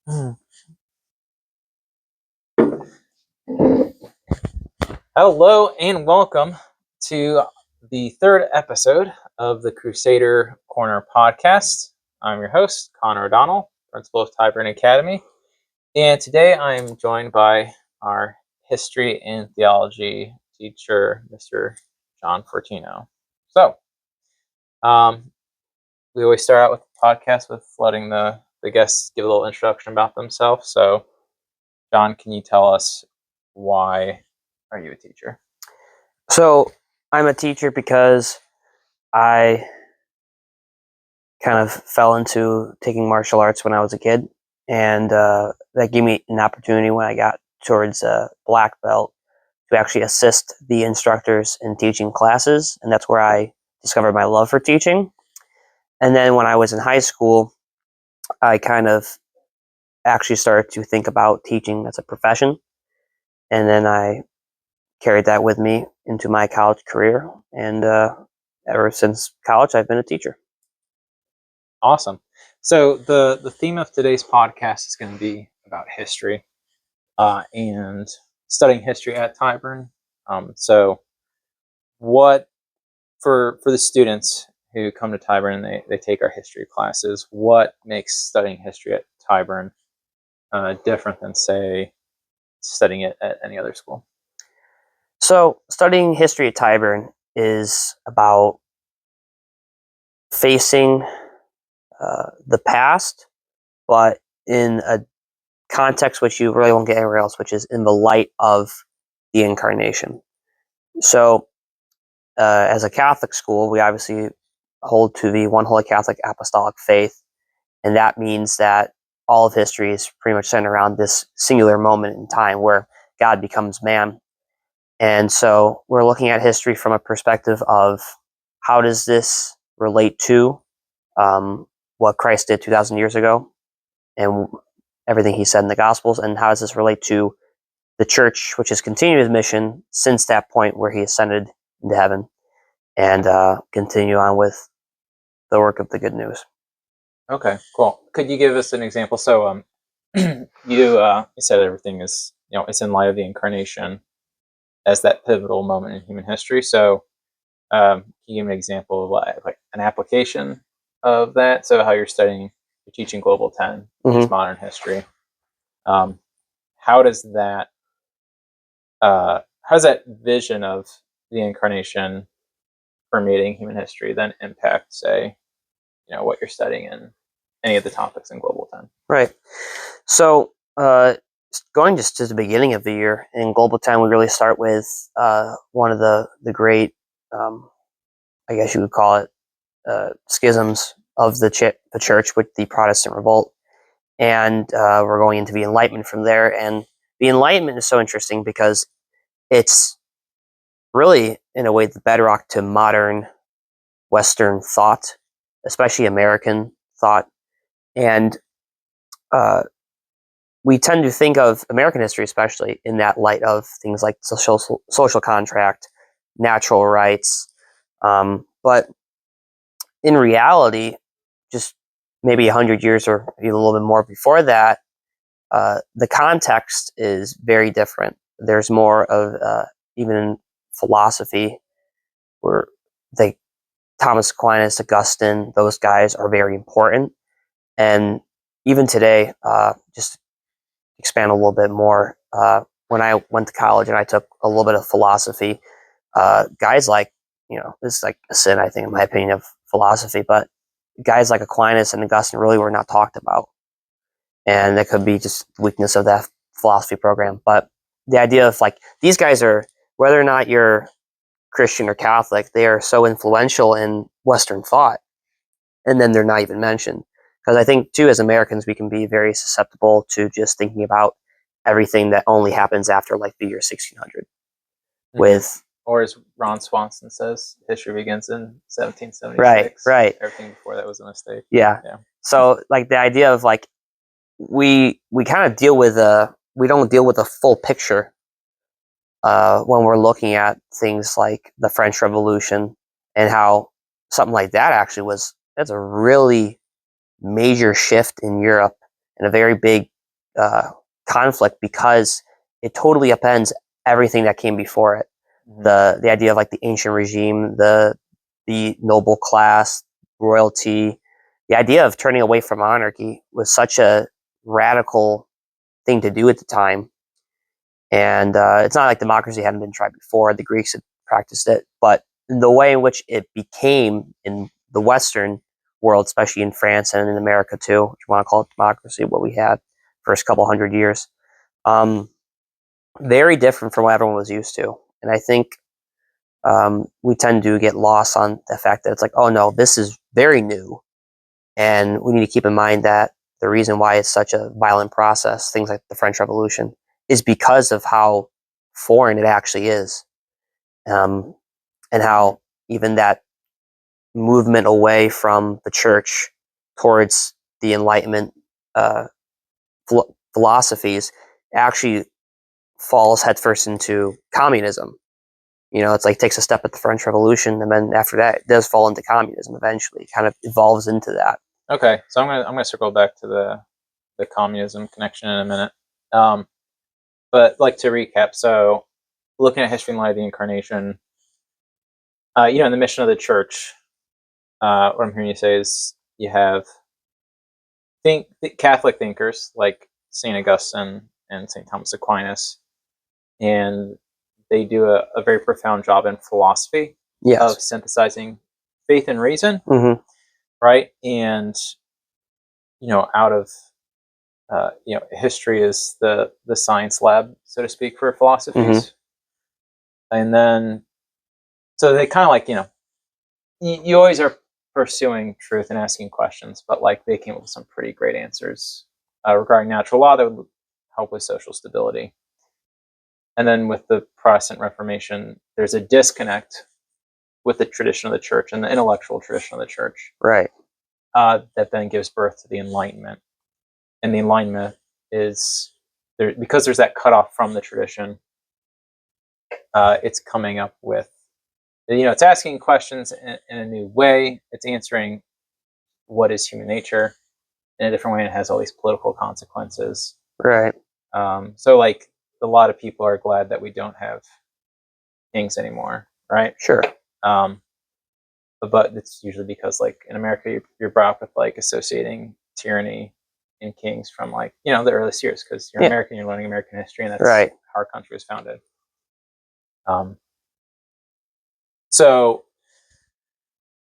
Hello and welcome to the third episode of the Crusader Corner podcast. I'm your host, Connor O'Donnell, principal of Tyburn Academy, and today I'm joined by our history and theology teacher, Mr. John Fortino. So, we always start out with the podcast with letting the guests give a little introduction about themselves. So, John, can you tell us why are you a teacher? So I'm a teacher because I kind of fell into taking martial arts when I was a kid, and that gave me an opportunity when I got towards black belt to actually assist the instructors in teaching classes, and that's where I discovered my love for teaching. And then when I was in high school, I kind of actually started to think about teaching as a profession, and then I carried that with me into my college career, and ever since college, I've been a teacher. Awesome. So the theme of today's podcast is going to be about history and studying history at Tyburn. So what for the students who come to Tyburn and they take our history classes, what makes studying history at Tyburn different than, say, studying it at any other school? So studying history at Tyburn is about facing the past, but in a context which you really won't get anywhere else, which is in the light of the incarnation. So as a Catholic school, we obviously hold to the one holy Catholic apostolic faith, and that means that all of history is pretty much centered around this singular moment in time where God becomes man. And so we're looking at history from a perspective of how does this relate to what Christ did 2,000 years ago and everything he said in the Gospels, and how does this relate to the church, which has continued his mission since that point where he ascended into heaven, and continue on with the work of the good news. Okay, cool. Could you give us an example? So you said everything is, it's in light of the incarnation as that pivotal moment in human history. So can you give me an example of like an application of that? So how you're teaching Global 10, which is modern history. How does that vision of the incarnation permeating human history then impact, say, what you're studying in any of the topics in Global 10? Right. So going just to the beginning of the year in Global 10, we really start with one of the great, I guess you would call it, schisms of the church with the Protestant revolt. And we're going into the Enlightenment from there. And the Enlightenment is so interesting because it's really, in a way, the bedrock to modern Western thought, especially American thought. And we tend to think of American history, especially in that light of things like social contract, natural rights. But in reality, just maybe 100 years or even a little bit more before that, the context is very different. There's more of, even in philosophy, where Thomas Aquinas, Augustine, those guys are very important. And even today, just expand a little bit more, when I went to college and I took a little bit of philosophy, guys like, this is like a sin, I think, in my opinion, of philosophy, but guys like Aquinas and Augustine really were not talked about. And that could be just weakness of that philosophy program. But the idea of like, these guys are, whether or not you're Christian or Catholic, they are so influential in Western thought. And then they're not even mentioned. Because I think, too, as Americans, we can be very susceptible to just thinking about everything that only happens after like the year 1600. With, or as Ron Swanson says, history begins in 1776. Right. Everything before that was a mistake. Yeah. So like the idea of like, we kind of we don't deal with a full picture when we're looking at things like the French Revolution and how something like that actually that's a really major shift in Europe and a very big conflict because it totally upends everything that came before it. Mhm. The idea of like the ancient regime, the noble class, royalty, the idea of turning away from monarchy was such a radical thing to do at the time. And it's not like democracy hadn't been tried before. The Greeks had practiced it, but the way in which it became in the Western world, especially in France and in America too, if you want to call it democracy, what we had first couple hundred years, um, very different from what everyone was used to. And I think we tend to get lost on the fact that it's like, oh no, this is very new, and we need to keep in mind that the reason why it's such a violent process, things like the French Revolution, is because of how foreign it actually is, um, and how even that movement away from the church towards the Enlightenment uh, philosophies actually falls headfirst into communism. You know, it's like takes a step at the French Revolution, and then after that, it does fall into communism eventually. It kind of evolves into that. Okay, so I'm gonna circle back to the communism connection in a minute. Um, but like to recap, so looking at history in light of the incarnation, in the mission of the church, what I'm hearing you say is you have Catholic thinkers like Saint Augustine and Saint Thomas Aquinas, and they do a very profound job in philosophy of Yes. synthesizing faith and reason, Mm-hmm. right? And out of history is the science lab, so to speak, for philosophies, and then so they kind of like you always are pursuing truth and asking questions, but like they came up with some pretty great answers regarding natural law that would help with social stability. And then with the Protestant Reformation, there's a disconnect with the tradition of the church and the intellectual tradition of the church Right. that then gives birth to the Enlightenment. And the Enlightenment is there because there's that cutoff from the tradition. It's coming up with, it's asking questions in a new way. It's answering what is human nature in a different way, and it has all these political consequences. Right. So, like, a lot of people are glad that we don't have kings anymore, right? Sure. Um, but it's usually because, like, in America, you're brought up with like associating tyranny and kings from like the earliest years because you're American, you're learning American history, and that's Right. how our country was founded. Um, so,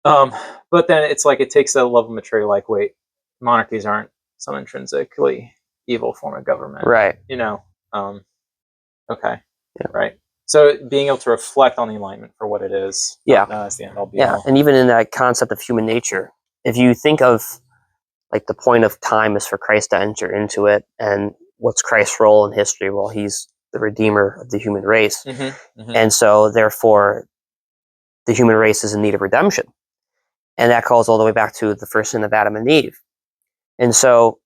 but then it's like it takes that level of maturity. Like, wait, monarchies aren't some intrinsically evil form of government, Right. Okay. Yeah. Right. So being able to reflect on the Enlightenment for what it is, Yeah. not as the end all be Yeah. all. And even in that concept of human nature, if you think of like the point of time is for Christ to enter into it, and what's Christ's role in history? Well, he's the redeemer of the human race. And so therefore the human race is in need of redemption. And that calls all the way back to the first sin of Adam and Eve. And so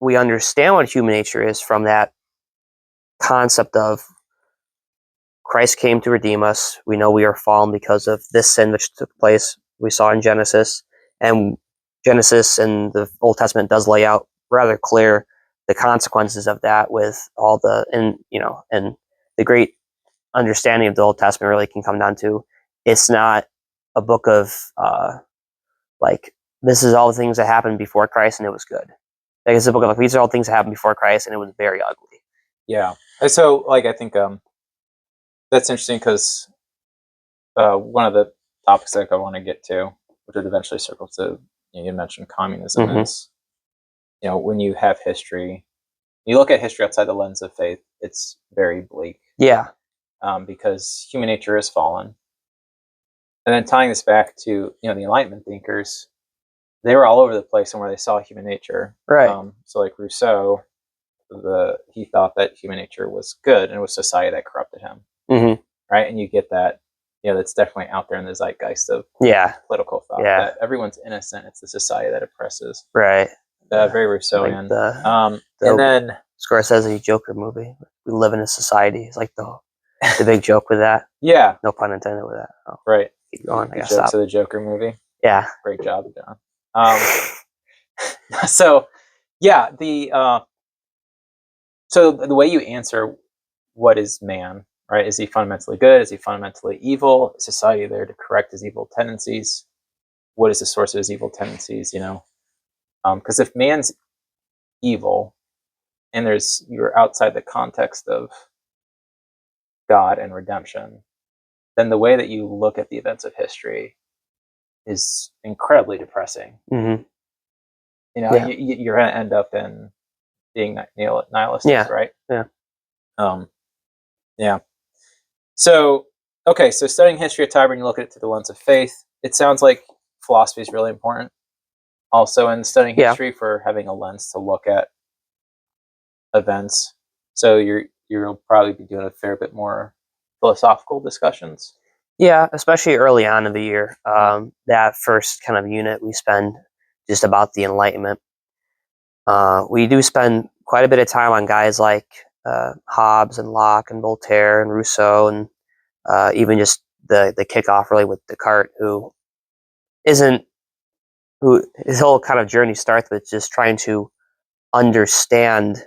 we understand what human nature is from that concept of Christ came to redeem us. We know we are fallen because of this sin which took place. We saw in Genesis, and Genesis and the Old Testament does lay out rather clear the consequences of that with all and the great understanding of the Old Testament really can come down to it's not a book of like this is all the things that happened before Christ and it was good. Like it's a book of like these are all things that happened before Christ and it was very ugly. Yeah. And so, like, I think that's interesting because one of the topics that I want to get to, which would eventually circle to, you mentioned communism, is when you have history, you look at history outside the lens of faith, it's very bleak. Yeah. Because human nature is fallen. And then tying this back to the Enlightenment thinkers, they were all over the place and where they saw human nature. Right. So like Rousseau, he thought that human nature was good and it was society that corrupted him. Right, and you get that. That's definitely out there in the zeitgeist of political thought that everyone's innocent. It's the society that oppresses. Right. Very Rousseauian. Like and then Scorsese Joker movie. We live in a society. It's like the big joke with that. Yeah. No pun intended with that. Oh, right. Keep going. I The gotta jokes stop. of the Joker movie. Yeah. Great job, John. So yeah, So the way you answer what is man, right? Is he fundamentally good? Is he fundamentally evil? Is society there to correct his evil tendencies? What is the source of his evil tendencies? Because if man's evil and you're outside the context of God and redemption, then the way that you look at the events of history is incredibly depressing. Mm-hmm. Yeah. You're going to end up in being nihilistic, right? Yeah. Yeah. So, okay, so studying history of Tyburn, you look at it through the lens of faith. It sounds like philosophy is really important. Also, in studying history, for having a lens to look at events. So you'll probably be doing a fair bit more philosophical discussions. Yeah, especially early on in the year. That first kind of unit we spend just about the Enlightenment. We do spend quite a bit of time on guys like Hobbes and Locke and Voltaire and Rousseau, and even just the kickoff really with Descartes, who his whole kind of journey starts with just trying to understand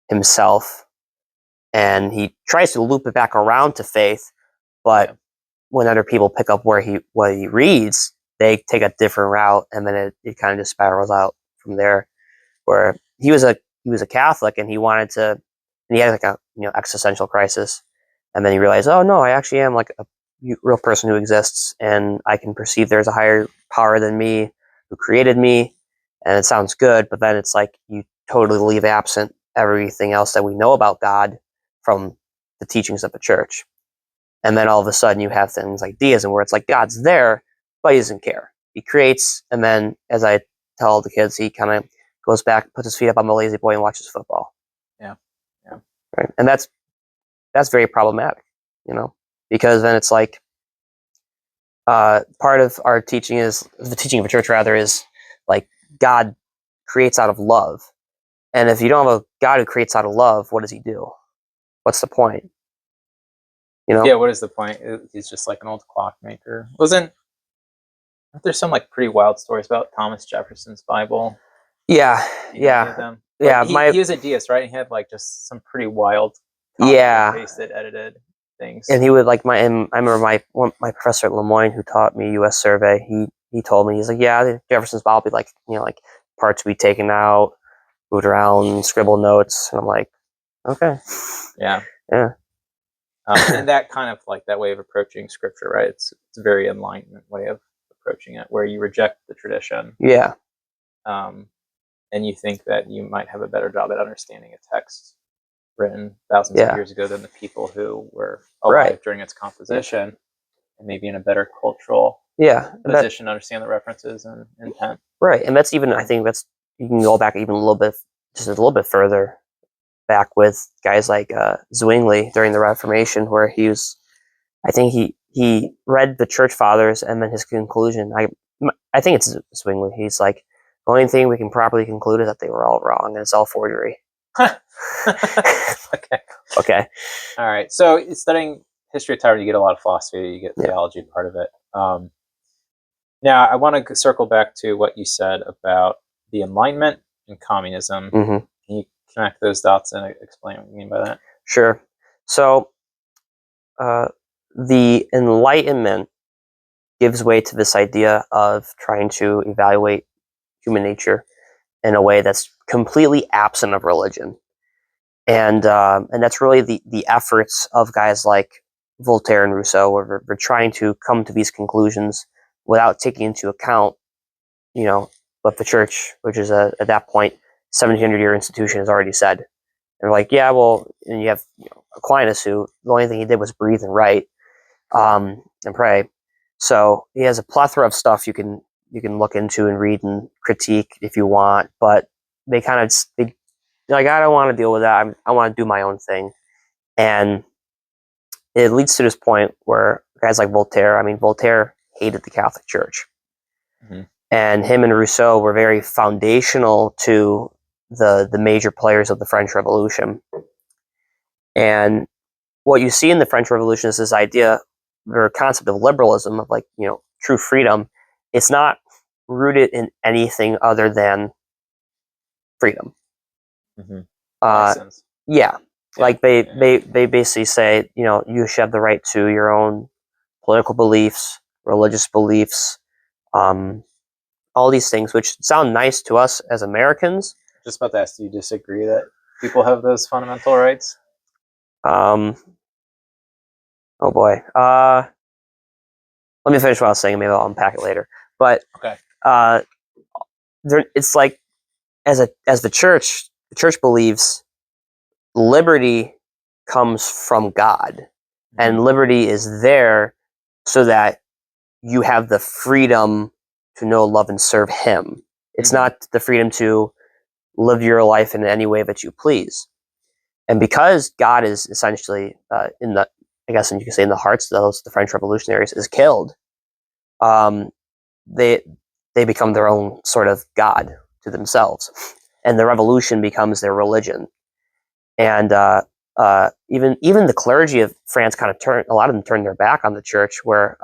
himself, and he tries to loop it back around to faith, but when other people pick up what he reads, they take a different route, and then it kind of just spirals out from there. Where he was a Catholic, and he had like a existential crisis, and then he realized, oh no, I actually am like a real person who exists, and I can perceive there's a higher power than me who created me, and it sounds good, but then it's like you totally leave absent everything else that we know about God from the teachings of the church. And then all of a sudden you have things like deism, where it's like God's there, but he doesn't care. He creates, and then, as I tell the kids, he kind of goes back, puts his feet up on the lazy boy, and watches football. Yeah. Right? And that's very problematic, because then it's like part of our teaching is the teaching of a church rather is like God creates out of love, and if you don't have a God who creates out of love, what does he do? What's the point? Yeah, what is the point? He's just like an old clockmaker. Aren't there some like pretty wild stories about Thomas Jefferson's Bible? Yeah. Any of them? Yeah, he was a deist, right? He had like just some pretty wild pasted, edited things. And he would I remember my professor at Lemoyne who taught me U.S. Survey. He told me, he's like, yeah, Jefferson's Bible would be like like parts would be taken out, moved around, scribble notes, and I'm like, okay, yeah. And that kind of like that way of approaching scripture, right? It's a very Enlightenment way of approaching it, where you reject the tradition. Yeah. And you think that you might have a better job at understanding a text written thousands of years ago than the people who were alive during its composition, and maybe in a better cultural position to understand the references and intent. Right, and that's even, I think that's, you can go back even just a little bit further back with guys like Zwingli during the Reformation, where I think he read the Church Fathers, and then his conclusion, I think it's Zwingli, he's like, the only thing we can properly conclude is that they were all wrong, and it's all forgery. Okay. All right. So studying history of Tyburn, you get a lot of philosophy, you get theology part of it. Now, I want to circle back to what you said about the Enlightenment and communism. Mm-hmm. Can you connect those dots and explain what you mean by that? Sure. So, the Enlightenment gives way to this idea of trying to evaluate human nature in a way that's completely absent of religion, and that's really the efforts of guys like Voltaire and Rousseau, where we're trying to come to these conclusions without taking into account, what the church, which is at that point 1700-year institution, has already said. And they're like, yeah, well, and you have Aquinas, who the only thing he did was breathe and write, and pray. So he has a plethora of stuff you can look into and read and critique if you want, but they kind of like, I don't want to deal with that. I want to do my own thing, and it leads to this point where guys like Voltaire. I mean, Voltaire hated the Catholic Church, and him and Rousseau were very foundational to the major players of the French Revolution. And what you see in the French Revolution is this idea, or concept of liberalism, of like, true freedom. It's not rooted in anything other than freedom. Mm-hmm. Yeah, Yeah, like they basically say, you should have the right to your own political beliefs, religious beliefs, um, all these things, which sound nice to us as Americans. just about to ask, do you disagree that people have those fundamental rights? Um, oh boy, let me finish what I was saying. Maybe I'll unpack it later. But Okay. uh, it's like as the church believes liberty comes from God, Mhm. and liberty is there so that you have the freedom to know, love, and serve Him. It's Mhm. not the freedom to live your life in any way that you please. And because God is essentially in the, I guess you could say, in the hearts of those the French revolutionaries is killed, um, they they become their own sort of God to themselves, and the revolution becomes their religion. And even the clergy of France kind of turned, a lot of them turned their back on the church. Where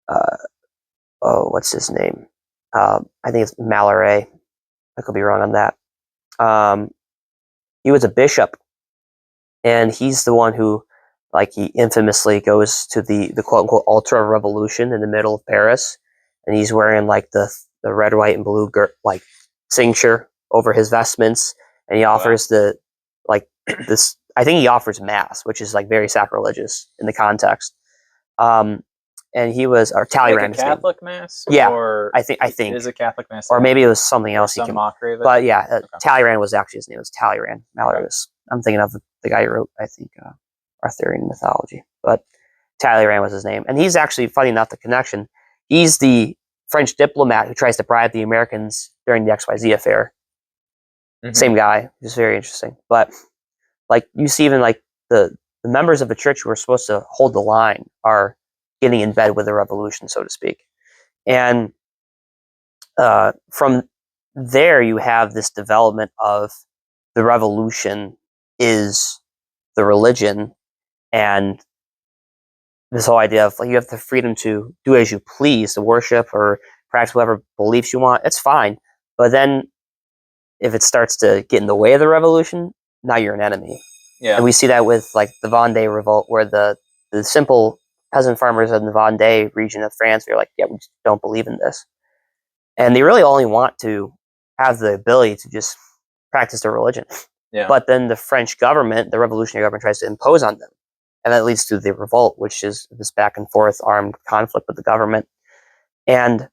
uh, oh, what's his name? I think it's Mallory. I could be wrong on that. Um, he was a bishop, and he's the one who, like, he infamously goes to the quote unquote ultra revolution in the middle of Paris, and he's wearing like the red, white, and blue like cincture over his vestments, and he Oh, wow. offers the like this. I think he offers mass, which is like very sacrilegious in the context. Um, and he was, or Like a Talleyrand, his name. Catholic mass, Yeah, or I it think, is a Catholic mass, or maybe it was something or else. some mockery of it. But yeah, Okay. Talleyrand was actually his name. Was Talleyrand. Mallory Okay. was. I'm thinking of the guy who wrote, I think, Arthurian mythology. But Talleyrand was his name, and he's actually, funny enough, the connection. He's the French diplomat who tries to bribe the Americans during the XYZ affair. Mhm. Same guy. Just very interesting. But like you see, even like the members of the church who are supposed to hold the line are getting in bed with the revolution, so to speak. And from there, you have this development of the revolution is the religion, and this whole idea of like you have the freedom to do as you please, to worship or practice whatever beliefs you want. It's fine, but then if it starts to get in the way of the revolution, now you're an enemy. Yeah. And we see that with like the Vendée revolt, where the simple peasant farmers in the Vendée region of France are like, yeah, we just don't believe in this, and they really only want to have the ability to just practice their religion. Yeah. But then the French government, the revolutionary government, tries to impose on them, and that leads to the revolt, which is this back and forth armed conflict with the government, and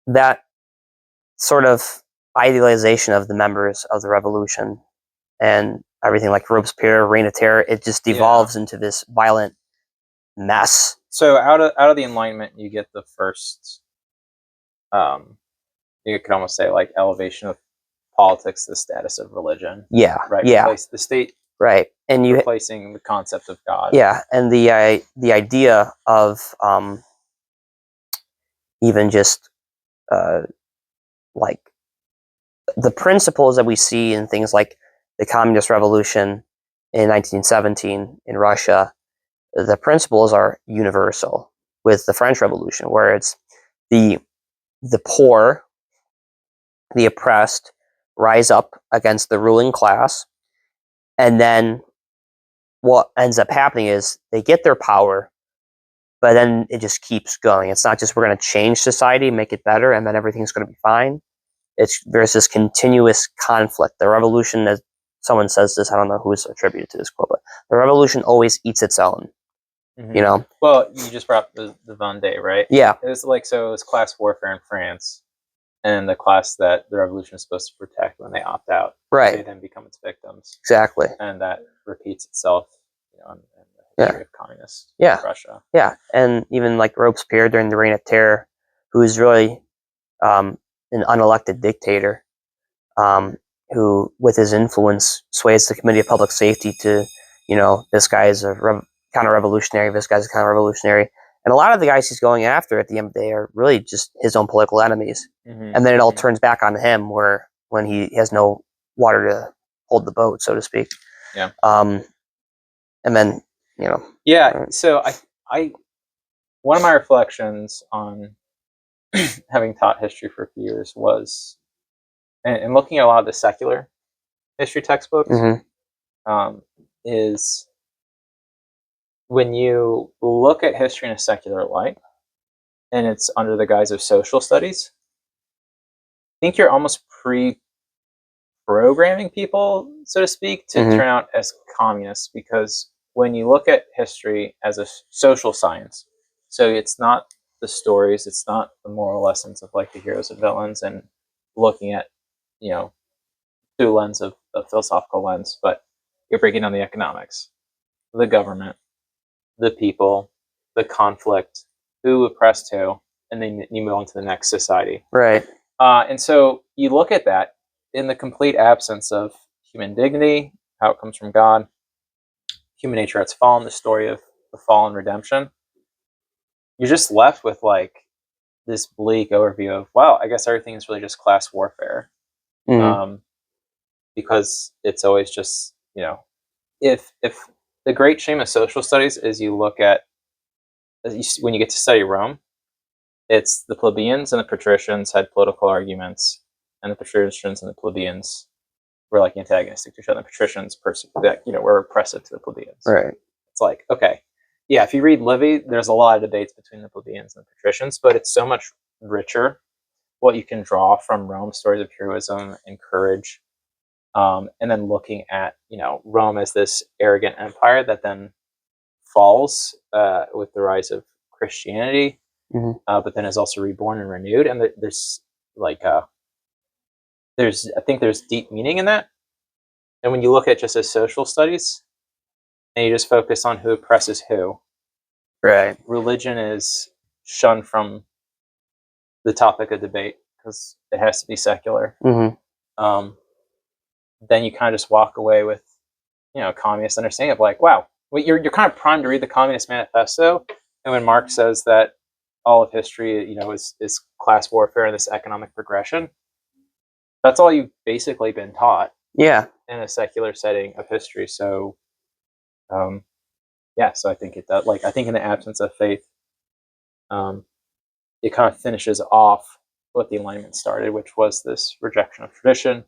that sort of idealization of the members of the revolution and everything like Robespierre, Reign of Terror, it just devolves into this violent mess. So out of the Enlightenment, you get the first, um, you could almost say, like, elevation of politics, the status of religion, Yeah, right? yeah, Replace the state, right. And you, replacing the concept of God. yeah, and the idea of even just uh, like the principles that we see in things like the communist revolution in 1917 in Russia, the principles are universal with the French Revolution, where it's the the poor, the oppressed rise up against the ruling class, and then what ends up happening is they get their power, but then it just keeps going. It's not just we're going to change society, make it better, and then everything's going to be fine. There's this continuous conflict. The revolution, as someone says this, I don't know who is attributed to this quote, but the revolution always eats its own. You know? Well, you just brought up the Vendée, right? Yeah. It was like, so it was class warfare in France, and the class that the revolution is supposed to protect, when they opt out, Right. they then become its victims. Exactly. And that repeats itself, in the history of communist Russia. Yeah. And even like Robespierre during the Reign of Terror, who is really an unelected dictator, who, with his influence, sways the Committee of Public Safety to, this guy is a counter-revolutionary, this guy's a counter-revolutionary. And a lot of the guys he's going after at the end of the day are really just his own political enemies. And then it all turns back on him when he has no water to hold the boat, so to speak. Yeah. And then, Yeah. So I one of my reflections on having taught history for a few years was, and looking at a lot of the secular history textbooks, is when you look at history in a secular light, and it's under the guise of social studies, I think you're almost pre-programming people, so to speak, to turn out as communists, because when you look at history as a social science, so it's not the stories, it's not the moral lessons of like the heroes and villains and looking at, you know, through lens of a philosophical lens, but you're breaking down the economics, the government, the people, the conflict, who oppressed who, and then you move on to the next society. Right. And so you look at that in the complete absence of human dignity, how it comes from God, human nature has fallen, the story of the fall and redemption. You're just left with like this bleak overview of, wow, I guess everything is really just class warfare. Because it's always just, you know, if the great shame of social studies is you look at, when you get to study Rome, it's the plebeians and the patricians had political arguments, and the patricians and the plebeians were like antagonistic to each other. The patricians, were oppressive to the plebeians. Right. It's like, okay, yeah, if you read Livy, there's a lot of debates between the plebeians and the patricians, but it's so much richer what you can draw from Rome, stories of heroism and courage, and then looking at, you know, Rome as this arrogant empire that then falls with the rise of Christianity, but then is also reborn and renewed. And there's like I think there's deep meaning in that. And when you look at just as social studies, and you just focus on who oppresses who, right, religion is shunned from the topic of debate because it has to be secular. Then you kind of just walk away with, you know, communist understanding of like, wow, well, you're kind of primed to read the Communist Manifesto, and when Marx says that all of history, you know, is class warfare and this economic progression, that's all you've basically been taught. Yeah. In a secular setting of history. So, yeah. So I think it does. Like, I think in the absence of faith, it kind of finishes off what the Enlightenment started, which was this rejection of tradition,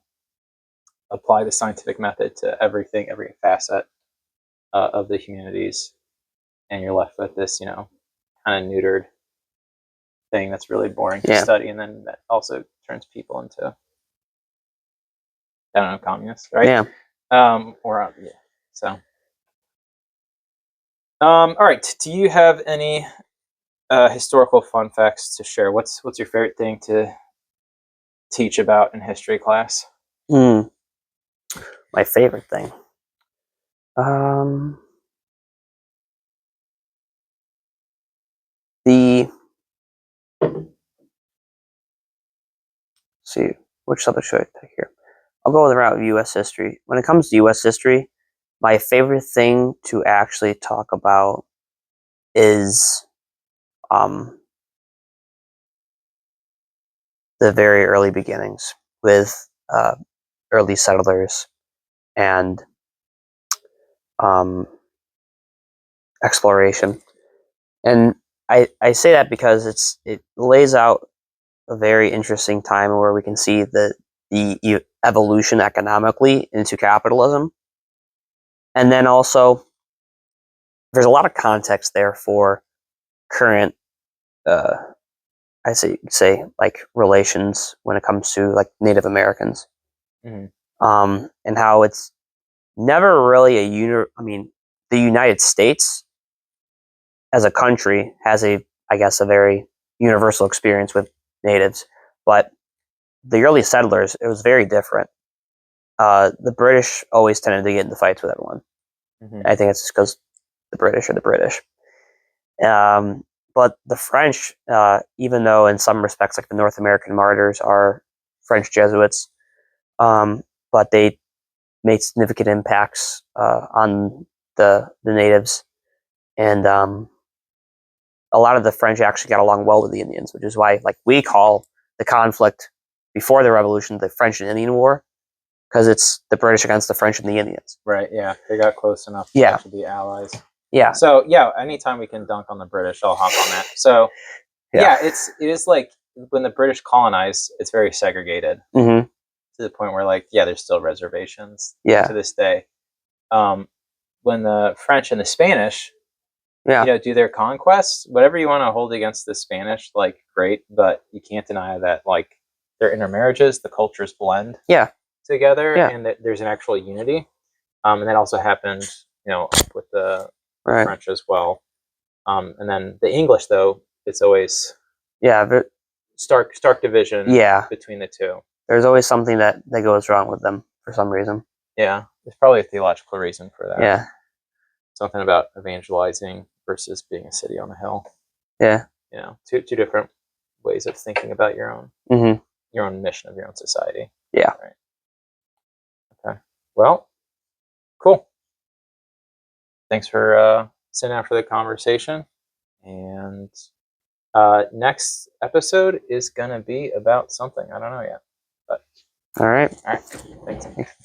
apply the scientific method to everything, every facet of the humanities, and you're left with this, you know, kind of neutered thing that's really boring to study, and then that also turns people into, I don't know, communists, right? Yeah. Yeah. So, all right. Do you have any historical fun facts to share? What's your favorite thing to teach about in history class? My favorite thing. See, which subject should I pick here? I'll go with the route of U.S. history. When it comes to U.S. history, my favorite thing to actually talk about is the very early beginnings with early settlers and exploration. And I say that because it lays out a very interesting time where we can see the evolution economically into capitalism. And then also, there's a lot of context there for current, I say like relations when it comes to like Native Americans, and how it's never really the United States as a country has I guess a very universal experience with natives, but the early settlers, it was very different. The British always tended to get into fights with everyone. I think it's because the British are the British. But the French, even though in some respects, like the North American martyrs are French Jesuits, but they made significant impacts on the natives, and a lot of the French actually got along well with the Indians, which is why, like, we call the conflict before the Revolution the French and Indian War, because it's the British against the French and the Indians. Right. Yeah, they got close enough to be allies. Yeah. So yeah, anytime we can dunk on the British, I'll hop on that. So yeah, it is like when the British colonize, it's very segregated. to the point where, like, yeah, there's still reservations Yeah. to this day. When the French and the Spanish, Yeah. do their conquests, whatever you want to hold against the Spanish, like, great, but you can't deny that, like, their intermarriages, the cultures blend Yeah. together, Yeah. and that there's an actual unity. And that also happened, with the Right. French as well. And then the English, though, it's always Yeah. But stark division yeah, between the two. there's always something that goes wrong with them for some reason. Yeah, there's probably a theological reason for that. Yeah. Something about evangelizing versus being a city on a hill. Yeah. Two different ways of thinking about your own mission of your own society. Yeah. Right. Okay. Well, cool. Thanks for sitting down for the conversation. And next episode is gonna be about something I don't know yet. But All right. all right. Thanks.